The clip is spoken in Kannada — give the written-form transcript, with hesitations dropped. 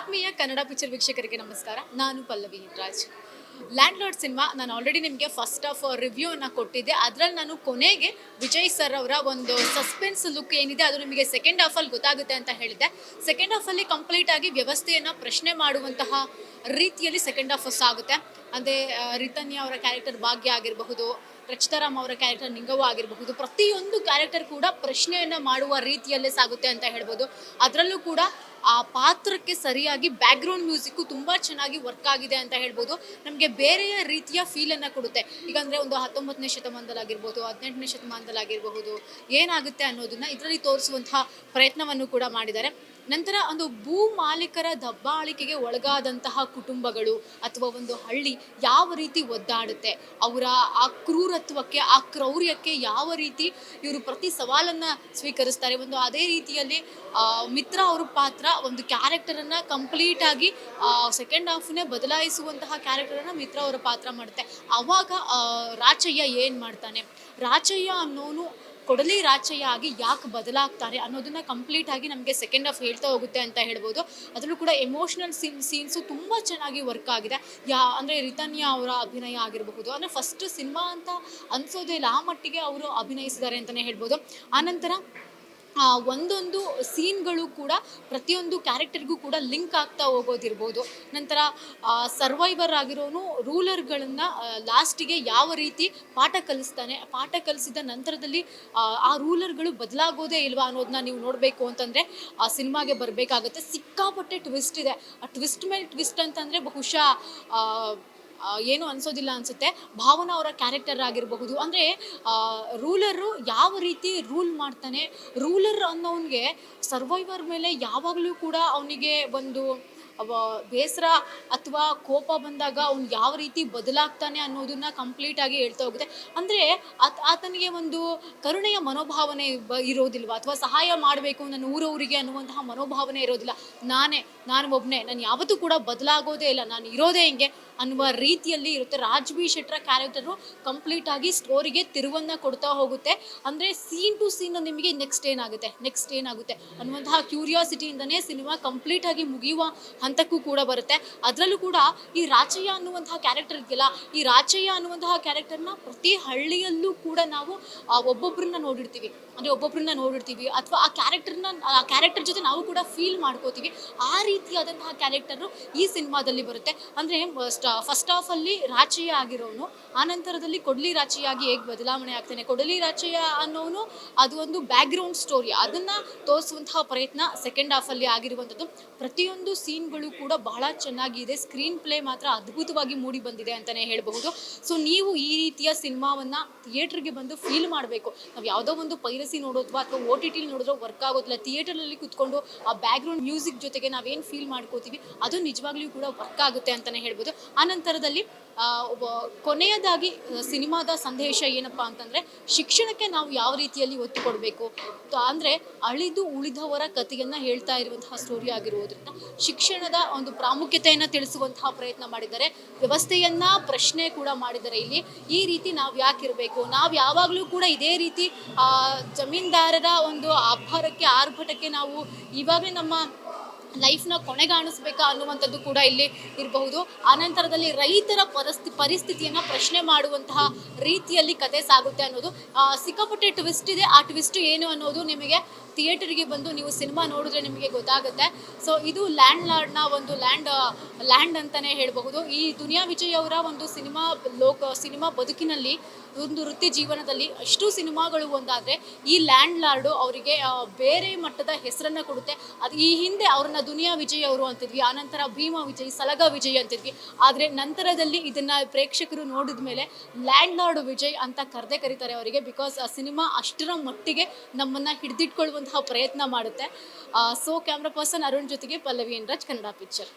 ಆತ್ಮೀಯ ಕನ್ನಡ ಪಿಕ್ಚರ್ ವೀಕ್ಷಕರಿಗೆ ನಮಸ್ಕಾರ. ನಾನು Pallavi Raj. Land lord cinema ನಾನು ಆಲ್ರೆಡಿ ನಿಮಗೆ ಫಸ್ಟ್ ಆಫ್ ರಿವ್ಯೂನ ಕೊಟ್ಟಿದ್ದೆ. ಅದರಲ್ಲಿ ನಾನು ಕೊನೆಗೆ ವಿಜಯ್ ಸರ್ ಅವರ ಒಂದು ಸಸ್ಪೆನ್ಸ್ ಲುಕ್ ಏನಿದೆ ಅದು ನಿಮಗೆ ಸೆಕೆಂಡ್ ಹಾಫಲ್ಲಿ ಗೊತ್ತಾಗುತ್ತೆ ಅಂತ ಹೇಳಿದ್ದೆ. ಸೆಕೆಂಡ್ ಹಾಫಲ್ಲಿ ಕಂಪ್ಲೀಟ್ ಆಗಿ ವ್ಯವಸ್ಥೆಯನ್ನು ಪ್ರಶ್ನೆ ಮಾಡುವಂತಹ ರೀತಿಯಲ್ಲಿ ಸೆಕೆಂಡ್ ಹಾಫ್ ಸಾಗುತ್ತೆ. ಅದೇ ರಿತನ್ಯ ಅವರ ಕ್ಯಾರೆಕ್ಟರ್ ಭಾಗ್ಯ ಆಗಿರಬಹುದು, ರಚಿತಾರಾಮ್ ಅವರ ಕ್ಯಾರೆಕ್ಟರ್ ನಿಂಗವ್ವ ಆಗಿರಬಹುದು, ಪ್ರತಿಯೊಂದು ಕ್ಯಾರೆಕ್ಟರ್ ಕೂಡ ಪ್ರಶ್ನೆಯನ್ನು ಮಾಡುವ ರೀತಿಯಲ್ಲೇ ಸಾಗುತ್ತೆ ಅಂತ ಹೇಳ್ಬೋದು. ಅದರಲ್ಲೂ ಕೂಡ ಆ ಪಾತ್ರಕ್ಕೆ ಸರಿಯಾಗಿ ಬ್ಯಾಕ್ಗ್ರೌಂಡ್ ಮ್ಯೂಸಿಕ್ಕು ತುಂಬ ಚೆನ್ನಾಗಿ ವರ್ಕ್ ಆಗಿದೆ ಅಂತ ಹೇಳ್ಬೋದು. ನಮಗೆ ಬೇರೆಯ ರೀತಿಯ ಫೀಲನ್ನು ಕೊಡುತ್ತೆ. ಈಗ ಅಂದರೆ ಒಂದು 19ನೇ ಶತಮಾನದಲ್ಲಾಗಿರ್ಬೋದು, 18ನೇ ಶತಮಾನದಲ್ಲಾಗಿರಬಹುದು, ಏನಾಗುತ್ತೆ ಅನ್ನೋದನ್ನು ಇದರಲ್ಲಿ ತೋರಿಸುವಂತಹ ಪ್ರಯತ್ನವನ್ನು ಕೂಡ ಮಾಡಿದ್ದಾರೆ. ನಂತರ ಒಂದು ಭೂ ಮಾಲೀಕರ ದಬ್ಬಾಳಿಕೆಗೆ ಒಳಗಾದಂತಹ ಕುಟುಂಬಗಳು ಅಥವಾ ಒಂದು ಹಳ್ಳಿ ಯಾವ ರೀತಿ ಒದ್ದಾಡುತ್ತೆ, ಅವರ ಆ ಕ್ರೂರತ್ವಕ್ಕೆ, ಆ ಕ್ರೌರ್ಯಕ್ಕೆ ಯಾವ ರೀತಿ ಇವರು ಪ್ರತಿ ಸವಾಲನ್ನು ಸ್ವೀಕರಿಸ್ತಾರೆ. ಒಂದು ಅದೇ ರೀತಿಯಲ್ಲಿ ಮಿತ್ರ ಅವ್ರ ಪಾತ್ರ ಒಂದು ಕ್ಯಾರೆಕ್ಟರನ್ನು ಕಂಪ್ಲೀಟಾಗಿ ಸೆಕೆಂಡ್ ಹಾಫ್ನೇ ಬದಲಾಯಿಸುವಂತಹ ಕ್ಯಾರೆಕ್ಟರನ್ನು ಮಿತ್ರ ಅವರ ಪಾತ್ರ ಮಾಡುತ್ತೆ. ಆವಾಗ ರಾಚಯ್ಯ ಏನು ಮಾಡ್ತಾನೆ, ರಾಚಯ್ಯ ಅನ್ನೋನು ಕೊಡಲಿ ರಾಚಯ್ಯ ಆಗಿ ಯಾಕೆ ಬದಲಾಗ್ತಾರೆ ಅನ್ನೋದನ್ನ ಕಂಪ್ಲೀಟ್ ಆಗಿ ನಮಗೆ ಸೆಕೆಂಡ್ ಹಾಫ್ ಹೇಳ್ತಾ ಹೋಗುತ್ತೆ ಅಂತ ಹೇಳ್ಬೋದು. ಅದರಲ್ಲೂ ಕೂಡ ಎಮೋಷ್ನಲ್ ಸೀನ್ಸು ತುಂಬ ಚೆನ್ನಾಗಿ ವರ್ಕ್ ಆಗಿದೆ. ಅಂದರೆ ರಿತನ್ಯ ಅವರ ಅಭಿನಯ ಆಗಿರಬಹುದು, ಅಂದರೆ ಫಸ್ಟ್ ಸಿನಿಮಾ ಅಂತ ಅನ್ಸೋದೇ ಇಲ್ಲ, ಆ ಮಟ್ಟಿಗೆ ಅವರು ಅಭಿನಯಿಸಿದ್ದಾರೆ ಅಂತಲೇ ಹೇಳ್ಬೋದು. ಆನಂತರ ಒಂದೊಂದು ಸೀನ್ಗಳು ಕೂಡ ಪ್ರತಿಯೊಂದು ಕ್ಯಾರೆಕ್ಟರ್ಗೂ ಕೂಡ ಲಿಂಕ್ ಆಗ್ತಾ ಹೋಗೋದಿರ್ಬೋದು. ನಂತರ ಸರ್ವೈವರ್ ಆಗಿರೋನು ರೂಲರ್ಗಳನ್ನು ಲಾಸ್ಟಿಗೆ ಯಾವ ರೀತಿ ಪಾಠ ಕಲಿಸ್ತಾನೆ, ಪಾಠ ಕಲಿಸಿದ ನಂತರದಲ್ಲಿ ಆ ರೂಲರ್ಗಳು ಬದಲಾಗೋದೇ ಇಲ್ವಾ ಅನ್ನೋದನ್ನ ನೀವು ನೋಡಬೇಕು ಅಂತಂದರೆ ಆ ಸಿನಿಮಾಗೆ ಬರಬೇಕಾಗುತ್ತೆ. ಸಿಕ್ಕಾಪಟ್ಟೆ ಟ್ವಿಸ್ಟ್ ಇದೆ. ಆ ಟ್ವಿಸ್ಟ್ ಮೇಲೆ ಟ್ವಿಸ್ಟ್ ಅಂತಂದರೆ ಬಹುಶಃ ಏನು ಅನಿಸೋದಿಲ್ಲ ಅನಿಸುತ್ತೆ. ಭಾವನಾ ಅವರ ಕ್ಯಾರೆಕ್ಟರ್ ಆಗಿರಬಹುದು, ಅಂದರೆ ರೂಲರು ಯಾವ ರೀತಿ ರೂಲ್ ಮಾಡ್ತಾನೆ, ರೂಲರ್ ಅನ್ನೋನಿಗೆ ಸರ್ವೈವರ್ ಮೇಲೆ ಯಾವಾಗಲೂ ಕೂಡ ಅವನಿಗೆ ಒಂದು ಬೇಸರ ಅಥವಾ ಕೋಪ ಬಂದಾಗ ಅವ್ನು ಯಾವ ರೀತಿ ಬದಲಾಗ್ತಾನೆ ಅನ್ನೋದನ್ನ ಕಂಪ್ಲೀಟಾಗಿ ಹೇಳ್ತಾ ಹೋಗುತ್ತೆ. ಅಂದರೆ ಆತನಿಗೆ ಒಂದು ಕರುಣೆಯ ಮನೋಭಾವನೆ ಇರೋದಿಲ್ವ, ಅಥವಾ ಸಹಾಯ ಮಾಡಬೇಕು ನನ್ನ ಊರವರಿಗೆ ಅನ್ನುವಂತಹ ಮನೋಭಾವನೆ ಇರೋದಿಲ್ಲ. ನಾನು ಒಬ್ಬನೇ, ನಾನು ಯಾವತ್ತೂ ಕೂಡ ಬದಲಾಗೋದೇ ಇಲ್ಲ, ನಾನು ಇರೋದೇ ಹಿಂಗೆ ಅನ್ನುವ ರೀತಿಯಲ್ಲಿ ಇರುತ್ತೆ. ರಾಜ್ಬಿ ಶೆಟ್ಟರ ಕ್ಯಾರೆಕ್ಟರು ಕಂಪ್ಲೀಟಾಗಿ ಸ್ಟೋರಿಗೆ ತಿರುವನ್ನು ಕೊಡ್ತಾ ಹೋಗುತ್ತೆ. ಅಂದರೆ ಸೀನ್ ಟು ಸೀನ್ ನಿಮಗೆ ನೆಕ್ಸ್ಟ್ ಏನಾಗುತ್ತೆ ಅನ್ನುವಂತಹ ಕ್ಯೂರಿಯಾಸಿಟಿಯಿಂದನೇ ಸಿನಿಮಾ ಕಂಪ್ಲೀಟಾಗಿ ಮುಗಿಯುವ ಹಂತಕ್ಕೂ ಕೂಡ ಬರುತ್ತೆ. ಅದರಲ್ಲೂ ಕೂಡ ಈ ರಾಚಯ್ಯ ಅನ್ನುವಂತಹ ಕ್ಯಾರೆಕ್ಟರ್ ಇದೆಯಲ್ಲ, ಈ ರಾಚಯ್ಯ ಅನ್ನುವಂತಹ ಕ್ಯಾರೆಕ್ಟರ್ನ ಪ್ರತಿ ಹಳ್ಳಿಯಲ್ಲೂ ಕೂಡ ನಾವು ಒಬ್ಬೊಬ್ಬರನ್ನ ನೋಡಿರ್ತೀವಿ ಅಥವಾ ಆ ಕ್ಯಾರೆಕ್ಟರ್ ಜೊತೆ ನಾವು ಕೂಡ ಫೀಲ್ ಮಾಡ್ಕೋತೀವಿ. ಆ ರೀತಿಯಾದಂತಹ ಕ್ಯಾರೆಕ್ಟರು ಈ ಸಿನಿಮಾದಲ್ಲಿ ಬರುತ್ತೆ. ಅಂದರೆ ಫಸ್ಟ್ ಹಾಫಲ್ಲಿ ರಾಚಯ್ಯ ಆಗಿರೋನು ಆನಂತರದಲ್ಲಿ ಕೊಡಲಿ ರಾಚಯ್ಯ ಆಗಿ ಹೇಗೆ ಬದಲಾವಣೆ ಆಗ್ತಾನೆ, ಕೊಡಲಿ ರಾಚಯ್ಯ ಅನ್ನೋನು ಅದು ಒಂದು ಬ್ಯಾಕ್ಗ್ರೌಂಡ್ ಸ್ಟೋರಿ, ಅದನ್ನು ತೋರಿಸುವಂತಹ ಪ್ರಯತ್ನ ಸೆಕೆಂಡ್ ಹಾಫಲ್ಲಿ ಆಗಿರುವಂಥದ್ದು. ಪ್ರತಿಯೊಂದು ಸೀನ್ಗಳು ಕೂಡ ಬಹಳ ಚೆನ್ನಾಗಿದೆ. ಸ್ಕ್ರೀನ್ ಪ್ಲೇ ಮಾತ್ರ ಅದ್ಭುತವಾಗಿ ಮೂಡಿ ಬಂದಿದೆ ಅಂತಲೇ ಹೇಳಬಹುದು. ಸೊ ನೀವು ಈ ರೀತಿಯ ಸಿನಿಮಾವನ್ನು ಥಿಯೇಟ್ರಿಗೆ ಬಂದು ಫೀಲ್ ಮಾಡಬೇಕು. ನಾವು ಯಾವುದೋ ಒಂದು ಪೈರಸಿ ನೋಡೋದ್ವಾ ಅಥವಾ OTT ನೋಡಿದ್ರೆ ವರ್ಕ್ ಆಗೋದಿಲ್ಲ. ಥಿಯೇಟರಲ್ಲಿ ಕುತ್ಕೊಂಡು ಆ ಬ್ಯಾಕ್ಗ್ರೌಂಡ್ ಮ್ಯೂಸಿಕ್ ಜೊತೆಗೆ ನಾವೇನು ಫೀಲ್ ಮಾಡ್ಕೋತೀವಿ ಅದು ನಿಜವಾಗ್ಲೂ ಕೂಡ ವರ್ಕ್ ಆಗುತ್ತೆ ಅಂತಲೇ ಹೇಳ್ಬೋದು. ಆನಂತರದಲ್ಲಿ ಕೊನೆಯದಾಗಿ ಸಿನಿಮಾದ ಸಂದೇಶ ಏನಪ್ಪ ಅಂತಂದರೆ, ಶಿಕ್ಷಣಕ್ಕೆ ನಾವು ಯಾವ ರೀತಿಯಲ್ಲಿ ಒತ್ತು ಕೊಡಬೇಕು, ಅಂದರೆ ಅಳಿದು ಉಳಿದವರ ಕಥೆಯನ್ನು ಹೇಳ್ತಾ ಇರುವಂತಹ ಸ್ಟೋರಿ ಆಗಿರುವುದರಿಂದ ಶಿಕ್ಷಣದ ಒಂದು ಪ್ರಾಮುಖ್ಯತೆಯನ್ನು ತಿಳಿಸುವಂತಹ ಪ್ರಯತ್ನ ಮಾಡಿದ್ದಾರೆ. ವ್ಯವಸ್ಥೆಯನ್ನು ಪ್ರಶ್ನೆ ಕೂಡ ಮಾಡಿದ್ದಾರೆ. ಇಲ್ಲಿ ಈ ರೀತಿ ನಾವು ಯಾಕಿರಬೇಕು, ನಾವು ಯಾವಾಗಲೂ ಕೂಡ ಇದೇ ರೀತಿ ಜಮೀನ್ದಾರರ ಒಂದು ಆರ್ಭಟಕ್ಕೆ ನಾವು ಇವಾಗಲೇ ನಮ್ಮ ಲೈಫ್ನ ಕೊನೆಗಾಣಿಸ್ಬೇಕಾ ಅನ್ನುವಂಥದ್ದು ಕೂಡ ಇಲ್ಲಿ ಇರಬಹುದು. ಆನಂತರದಲ್ಲಿ ರೈತರ ಪರಿಸ್ಥಿತಿಯನ್ನು ಪ್ರಶ್ನೆ ಮಾಡುವಂತಹ ರೀತಿಯಲ್ಲಿ ಕತೆ ಸಾಗುತ್ತೆ ಅನ್ನೋದು ಸಿಕ್ಕಾಪಟ್ಟೆ ಟ್ವಿಸ್ಟ್ ಇದೆ. ಆ ಟ್ವಿಸ್ಟ್ ಏನು ಅನ್ನೋದು ನಿಮಗೆ ಥಿಯೇಟರಿಗೆ ಬಂದು ನೀವು ಸಿನಿಮಾ ನೋಡಿದ್ರೆ ನಿಮಗೆ ಗೊತ್ತಾಗುತ್ತೆ. ಸೊ ಇದು ಲ್ಯಾಂಡ್ ಲಾರ್ಡ್ನ ಒಂದು ಲ್ಯಾಂಡ್ ಅಂತಲೇ ಹೇಳಬಹುದು. ಈ ದುನಿಯಾ ವಿಜಯ್ ಅವರ ಒಂದು ಸಿನಿಮಾ ಬದುಕಿನಲ್ಲಿ, ಒಂದು ವೃತ್ತಿ ಜೀವನದಲ್ಲಿ ಅಷ್ಟು ಸಿನಿಮಾಗಳು ಒಂದಾದರೆ ಈ ಲ್ಯಾಂಡ್ ಲಾರ್ಡು ಅವರಿಗೆ ಬೇರೆ ಮಟ್ಟದ ಹೆಸರನ್ನು ಕೊಡುತ್ತೆ. ಅದು ಈ ಹಿಂದೆ ಅವ್ರನ್ನ ದುನಿಯಾ ವಿಜಯ್ ಅವರು ಅಂತಿದ್ವಿ, ಆನಂತರ ಭೀಮಾ ವಿಜಯ್, ಸಲಗ ವಿಜಯ್ ಅಂತಿದ್ವಿ. ಆದರೆ ನಂತರದಲ್ಲಿ ಇದನ್ನು ಪ್ರೇಕ್ಷಕರು ನೋಡಿದ ಮೇಲೆ ಲ್ಯಾಂಡ್ ಲಾರ್ಡ್ ವಿಜಯ್ ಅಂತ ಕರೀತಾರೆ ಅವರಿಗೆ. ಬಿಕಾಸ್ ಆ ಸಿನಿಮಾ ಅಷ್ಟರ ಮಟ್ಟಿಗೆ ನಮ್ಮನ್ನು ಹಿಡಿದಿಟ್ಕೊಳ್ಳುವಂತಹ ಪ್ರಯತ್ನ ಮಾಡುತ್ತೆ. ಸೊ ಕ್ಯಾಮ್ರಾ ಪರ್ಸನ್ ಅರುಣ್ ಜೊತೆಗೆ ಪಲ್ಲವಿ ರಾಜ್, ಕನ್ನಡ ಪಿಕ್ಚರ್.